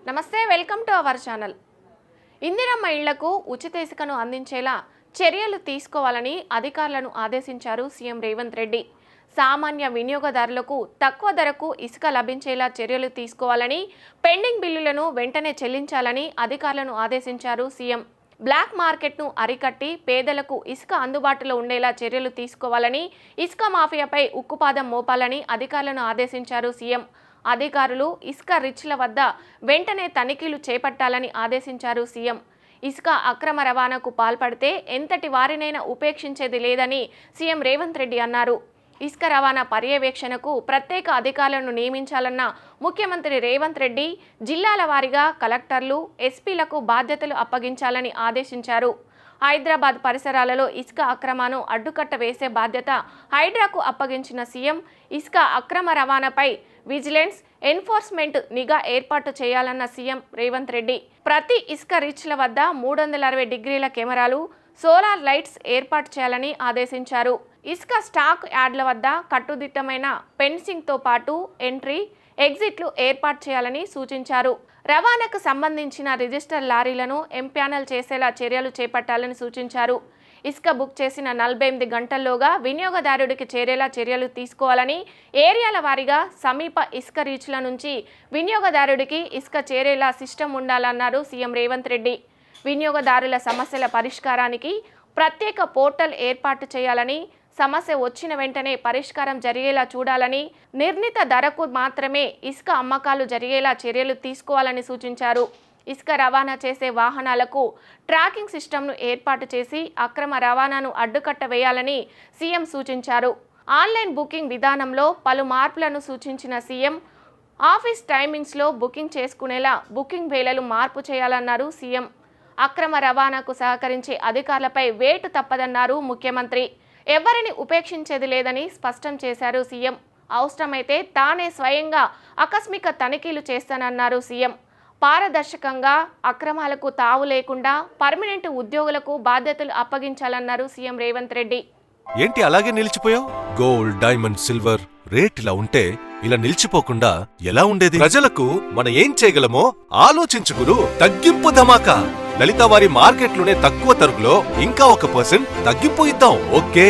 నమస్తే, welcome to our channel. Indiramma ఇళ్లకు ఉచిత ఇసుకను అందించేలా చర్యలు తీసుకోవాలని అధికారులను ఆదేశించారు సీఎం రేవంత్ రెడ్డి. సామాన్య వినియోగదారులకు తక్కువ ధరకు ఇసుక లభించేలా చర్యలు తీసుకోవాలని, పెండింగ్ బిల్లులను వెంటనే చెల్లించాలని అధికారులను ఆదేశించారు సీఎం. బ్లాక్ మార్కెట్ను అరికట్టి పేదలకు ఇసుక అందుబాటులో ఉండేలా చర్యలు తీసుకోవాలని, ఇసుక మాఫియాపై ఉక్కుపాదం మోపాలని అధికారులను ఆదేశించారు సీఎం. అధికారులు ఇసుక రిచ్ల వద్ద వెంటనే తనిఖీలు చేపట్టాలని ఆదేశించారు సీఎం. ఇసుక అక్రమ రవాణాకు పాల్పడితే ఎంతటి వారినైనా ఉపేక్షించేది లేదని సీఎం రేవంత్ రెడ్డి అన్నారు. ఇసుక రవాణా పర్యవేక్షణకు ప్రత్యేక అధికారులను నియమించాలన్న ముఖ్యమంత్రి రేవంత్ రెడ్డి జిల్లాల వారీగా కలెక్టర్లు, ఎస్పీలకు బాధ్యతలు అప్పగించాలని ఆదేశించారు. హైదరాబాద్ పరిసరాలలో ఇసుక అక్రమాను అడ్డుకట్ట వేసే బాధ్యత హైడ్రాకు అప్పగించిన సీఎం ఇసుక అక్రమ రవాణాపై విజిలెన్స్, ఎన్ఫోర్స్మెంట్ నిఘా ఏర్పాటు చేయాలన్న సీఎం రేవంత్ రెడ్డి ప్రతి ఇసుక రీచ్ల వద్ద 360 డిగ్రీల కెమెరాలు, సోలార్ లైట్స్ ఏర్పాటు చేయాలని ఆదేశించారు. ఇసుక స్టాక్ యార్డ్ల వద్ద కట్టుదిట్టమైన ఫెన్సింగ్తో పాటు ఎంట్రీ, ఎగ్జిట్లు ఏర్పాటు చేయాలని సూచించారు. రవాణాకు సంబంధించిన రిజిస్టర్ లారీలను ఎంప్యానల్ చేసేలా చర్యలు చేపట్టాలని సూచించారు. ఇసుక బుక్ చేసిన 48 గంటల్లోగా వినియోగదారుడికి చేరేలా చర్యలు తీసుకోవాలని, ఏరియాల వారీగా సమీప ఇసుక రీచ్ల నుంచి వినియోగదారుడికి ఇసుక చేరేలా సిస్టమ్ ఉండాలన్నారు సీఎం రేవంత్ రెడ్డి. వినియోగదారుల సమస్యల పరిష్కారానికి ప్రత్యేక పోర్టల్ ఏర్పాటు చేయాలని, సమస్య వచ్చిన వెంటనే పరిష్కారం జరిగేలా చూడాలని, నిర్ణీత ధరకు మాత్రమే ఇసుక అమ్మకాలు జరిగేలా చర్యలు తీసుకోవాలని సూచించారు. ఇసుక రవాణా చేసే వాహనాలకు ట్రాకింగ్ సిస్టమ్ను ఏర్పాటు చేసి అక్రమ రవాణాను అడ్డుకట్ట వేయాలని సీఎం సూచించారు. ఆన్లైన్ బుకింగ్ విధానంలో పలు మార్పులను సూచించిన సీఎం ఆఫీస్ టైమింగ్స్లో బుకింగ్ చేసుకునేలా బుకింగ్ వేళలు మార్పు చేయాలన్నారు సీఎం. అక్రమ రవాణాకు సహకరించే అధికారులపై వేటు తప్పదన్నారు ముఖ్యమంత్రి. ఎవరిని ఉపేక్షించేది లేదని స్పష్టం చేశారు సీఎం. అవసరమైతే తానే స్వయంగా ఆకస్మిక తనిఖీలు చేస్తానన్నారు సీఎం. పారదర్శకంగా, అక్రమాలకు తావు లేకుండా పర్మనెంట్ ఉద్యోగులకు బాధ్యతలు అప్పగించాలన్నారు సీఎం రేవంత్ రెడ్డి. ఏంటి అలాగే నిలిచిపోయావు? గోల్డ్, డైమండ్, సిల్వర్ రేట్ ఇలా ఉంటే ఇలా నిలిచిపోకుండా ఎలా ఉండేది? ప్రజలకు మనం ఏం చేయగలమో ఆలోచించుకురు. తగ్గింపు ధమాకా. లలిత వారి మార్కెట్లోనే తక్కువ తరుగులో ఇంకా 1% తగ్గింపు ఇద్దాం. ఓకే,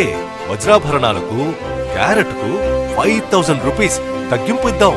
వజ్రాభరణాలకు క్యారెట్ కు 5000 రూపీస్ తగ్గింపు ఇద్దాం.